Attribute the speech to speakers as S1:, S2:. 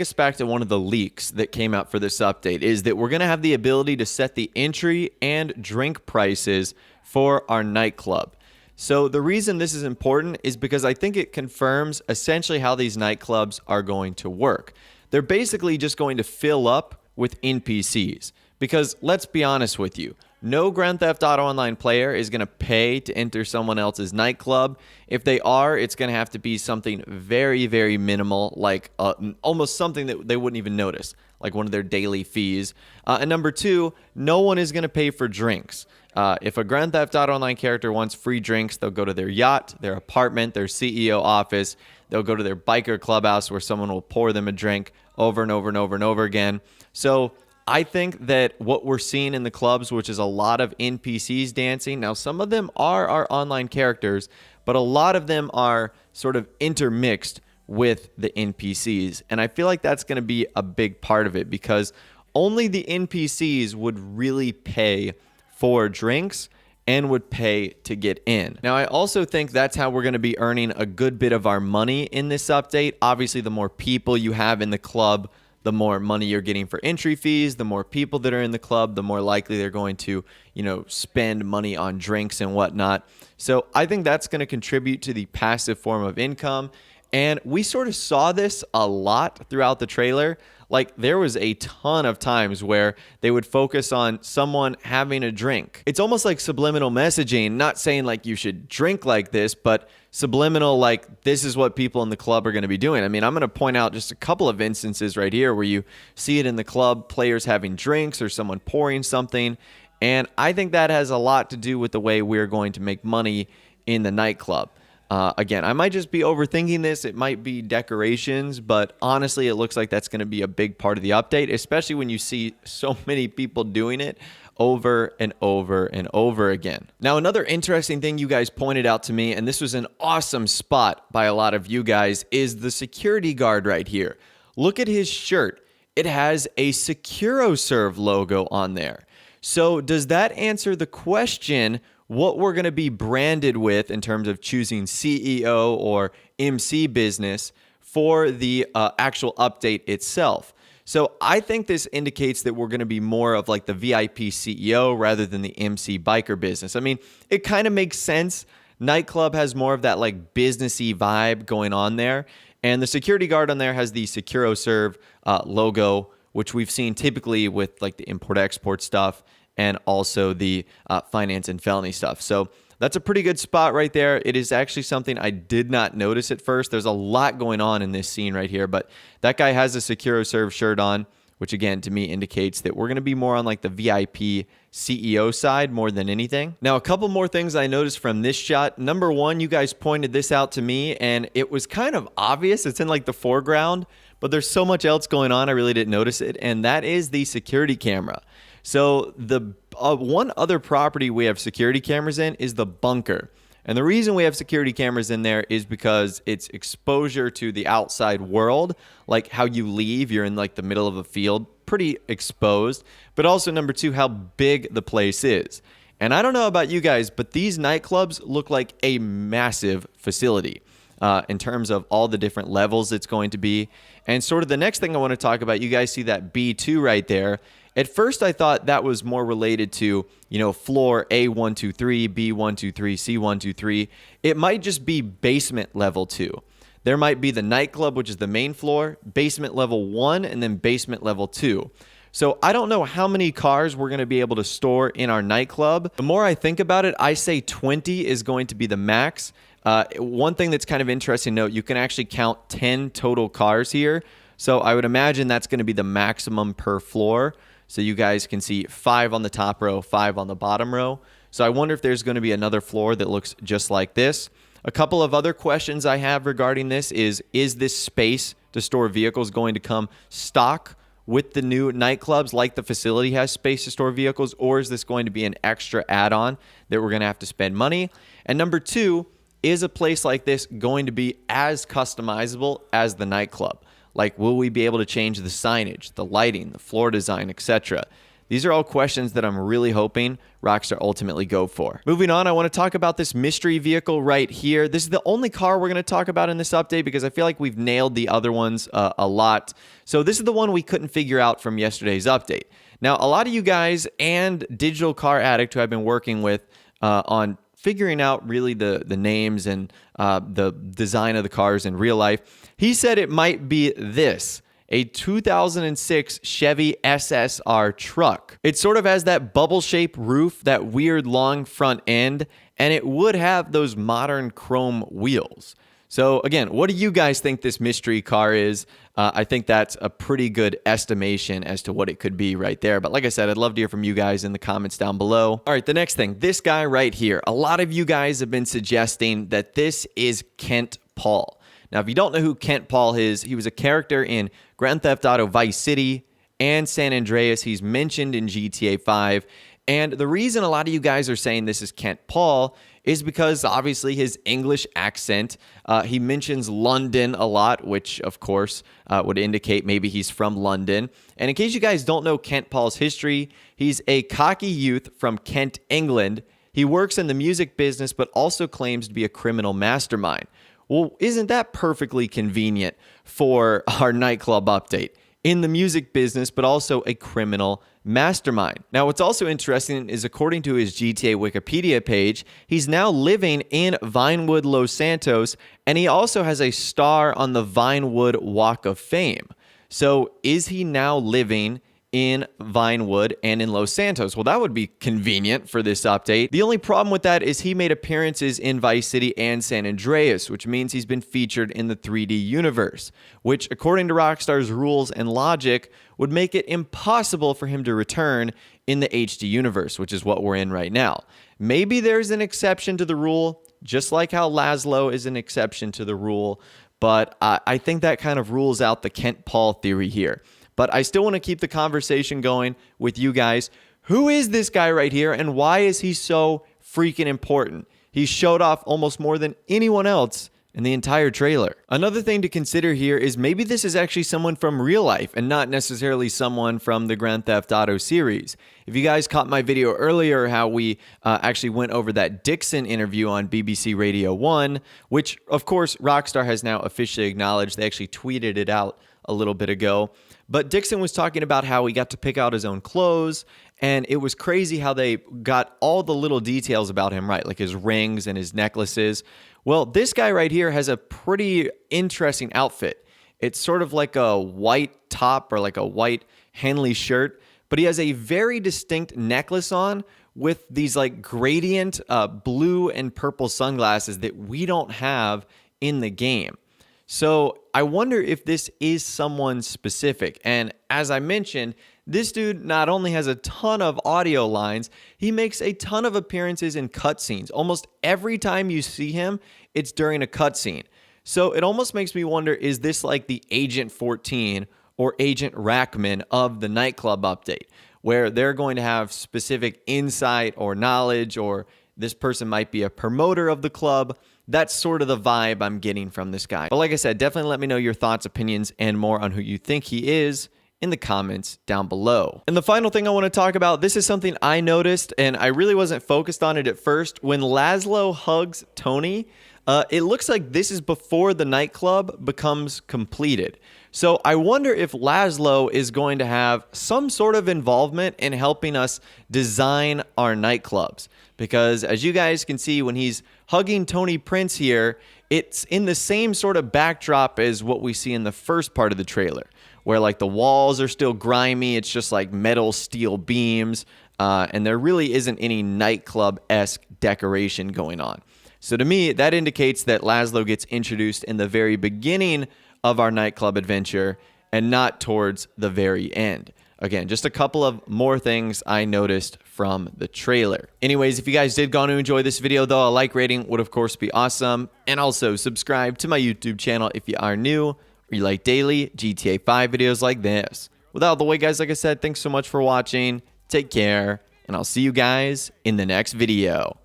S1: us back to one of the leaks that came out for this update is that we're going to have the ability to set the entry and drink prices for our nightclub. So the reason this is important is because I think it confirms essentially how these nightclubs are going to work. They're basically just going to fill up with NPCs because let's be honest with you, no Grand Theft Auto Online player is going to pay to enter someone else's nightclub. If they are, it's going to have to be something very, very minimal, like almost something that they wouldn't even notice, like one of their daily fees. And number two, no one is going to pay for drinks. If a Grand Theft Auto Online character wants free drinks, they'll go to their yacht, their apartment, their CEO office. They'll go to their biker clubhouse where someone will pour them a drink over and over and over and over again. So I think that what we're seeing in the clubs, which is a lot of NPCs dancing. Now, some of them are our online characters, but a lot of them are sort of intermixed with the NPCs. And I feel like that's going to be a big part of it because only the NPCs would really pay for drinks and would pay to get in. Now, I also think that's how we're going to be earning a good bit of our money in this update. Obviously, the more people you have in the club, the more money you're getting for entry fees. The more people that are in the club, the more likely they're going to, spend money on drinks and whatnot. So I think that's going to contribute to the passive form of income. And we sort of saw this a lot throughout the trailer. Like there was a ton of times where they would focus on someone having a drink. It's almost like subliminal messaging, not saying like you should drink like this, but subliminal like this is what people in the club are going to be doing. I mean, I'm going to point out just a couple of instances right here where you see it in the club, players having drinks or someone pouring something. And I think that has a lot to do with the way we're going to make money in the nightclub. Again, I might just be overthinking this. It might be decorations, but honestly, it looks like that's going to be a big part of the update, especially when you see so many people doing it over and over and over again. Now, another interesting thing you guys pointed out to me, and this was an awesome spot by a lot of you guys, is the security guard right here. Look at his shirt. It has a SecuroServe logo on there. So does that answer the question what we're going to be branded with in terms of choosing CEO or MC business for the actual update itself? So I think this indicates that we're going to be more of like the VIP CEO rather than the MC biker business. I mean, it kind of makes sense. Nightclub has more of that like businessy vibe going on there. And the security guard on there has the SecuroServe logo, which we've seen typically with like the import-export stuff and also the finance and felony stuff. So that's a pretty good spot right there. It is actually something I did not notice at first. There's a lot going on in this scene right here, but that guy has a SecuroServe shirt on, which again, to me indicates that we're going to be more on like the VIP CEO side more than anything. Now, a couple more things I noticed from this shot. Number one, you guys pointed this out to me and it was kind of obvious. It's in like the foreground, but there's so much else going on. I really didn't notice it. And that is the security camera. So the one other property we have security cameras in is the bunker. And the reason we have security cameras in there is because it's exposure to the outside world, like how you leave, you're in like the middle of a field, pretty exposed, but also number two, how big the place is. And I don't know about you guys, but these nightclubs look like a massive facility in terms of all the different levels it's going to be. And sort of the next thing I want to talk about, you guys see that B2 right there. At first, I thought that was more related to, floor A123, B123, C123. It might just be basement level 2. There might be the nightclub, which is the main floor, basement level 1, and then basement level 2. So I don't know how many cars we're going to be able to store in our nightclub. The more I think about it, I say 20 is going to be the max. One thing that's kind of interesting to note, you can actually count 10 total cars here. So I would imagine that's going to be the maximum per floor. So you guys can see 5 on the top row, 5 on the bottom row. So I wonder if there's going to be another floor that looks just like this. A couple of other questions I have regarding this is this space to store vehicles going to come stock with the new nightclubs like the facility has space to store vehicles, or is this going to be an extra add-on that we're going to have to spend money? And number two, is a place like this going to be as customizable as the nightclub? Like, will we be able to change the signage, the lighting, the floor design, etc.? These are all questions that I'm really hoping Rockstar ultimately go for. Moving on, I want to talk about this mystery vehicle right here. This is the only car we're going to talk about in this update because I feel like we've nailed the other ones a lot. So this is the one we couldn't figure out from yesterday's update. Now, a lot of you guys and Digital Car Addict, who I've been working with on figuring out really the names and the design of the cars in real life, he said it might be this. A 2006 Chevy SSR truck. It sort of has that bubble-shaped roof, that weird long front end, and it would have those modern chrome wheels. So again, what do you guys think this mystery car is? I think that's a pretty good estimation as to what it could be right there. But like I said, I'd love to hear from you guys in the comments down below. All right, the next thing, this guy right here. A lot of you guys have been suggesting that this is Kent Paul. Now, if you don't know who Kent Paul is, he was a character in Grand Theft Auto Vice City and San Andreas. He's mentioned in GTA 5. And the reason a lot of you guys are saying this is Kent Paul is because obviously his English accent, he mentions London a lot, which of course would indicate maybe he's from London. And in case you guys don't know Kent Paul's history, he's a cocky youth from Kent, England. He works in the music business, but also claims to be a criminal mastermind. Well, isn't that perfectly convenient for our nightclub update? In the music business, but also a criminal mastermind. Now, what's also interesting is according to his GTA Wikipedia page, he's now living in Vinewood, Los Santos, and he also has a star on the Vinewood Walk of Fame. So is he now living in Vinewood and in Los Santos? Well, that would be convenient for this update. The only problem with that is he made appearances in Vice City and San Andreas, which means he's been featured in the 3D universe, which according to Rockstar's rules and logic would make it impossible for him to return in the HD universe, which is what we're in right now. Maybe there's an exception to the rule, just like how Laszlo is an exception to the rule, but I think that kind of rules out the Kent Paul theory here. But I still want to keep the conversation going with you guys. Who is this guy right here, and why is he so freaking important? He showed off almost more than anyone else in the entire trailer. Another thing to consider here is maybe this is actually someone from real life and not necessarily someone from the Grand Theft Auto series. If you guys caught my video earlier, how we actually went over that Dixon interview on BBC Radio 1, which of course Rockstar has now officially acknowledged. They actually tweeted it out a little bit ago. But Dixon was talking about how he got to pick out his own clothes, and it was crazy how they got all the little details about him right, like his rings and his necklaces. Well, this guy right here has a pretty interesting outfit. It's sort of like a white top or like a white Henley shirt, but he has a very distinct necklace on with these like gradient blue and purple sunglasses that we don't have in the game. So I wonder if this is someone specific. And as I mentioned, this dude not only has a ton of audio lines, he makes a ton of appearances in cutscenes. Almost every time you see him, it's during a cutscene. So it almost makes me wonder, is this like the Agent 14 or Agent Rackman of the nightclub update, where they're going to have specific insight or knowledge, or this person might be a promoter of the club? That's sort of the vibe I'm getting from this guy. But like I said, definitely let me know your thoughts, opinions, and more on who you think he is in the comments down below. And the final thing I want to talk about, this is something I noticed, and I really wasn't focused on it at first. When Laszlo hugs Tony, it looks like this is before the nightclub becomes completed. So I wonder if Laszlo is going to have some sort of involvement in helping us design our nightclubs. Because as you guys can see, when he's hugging Tony Prince here, it's in the same sort of backdrop as what we see in the first part of the trailer, where like the walls are still grimy. It's just like metal steel beams, and there really isn't any nightclub-esque decoration going on. So to me, that indicates that Laszlo gets introduced in the very beginning of our nightclub adventure and not towards the very end. Again, just a couple of more things I noticed from the trailer. Anyways, if you guys did go on to enjoy this video, though, a like rating would of course be awesome. And also subscribe to my YouTube channel if you are new or you like daily GTA 5 videos like this. Without the way, guys, like I said, thanks so much for watching. Take care, and I'll see you guys in the next video.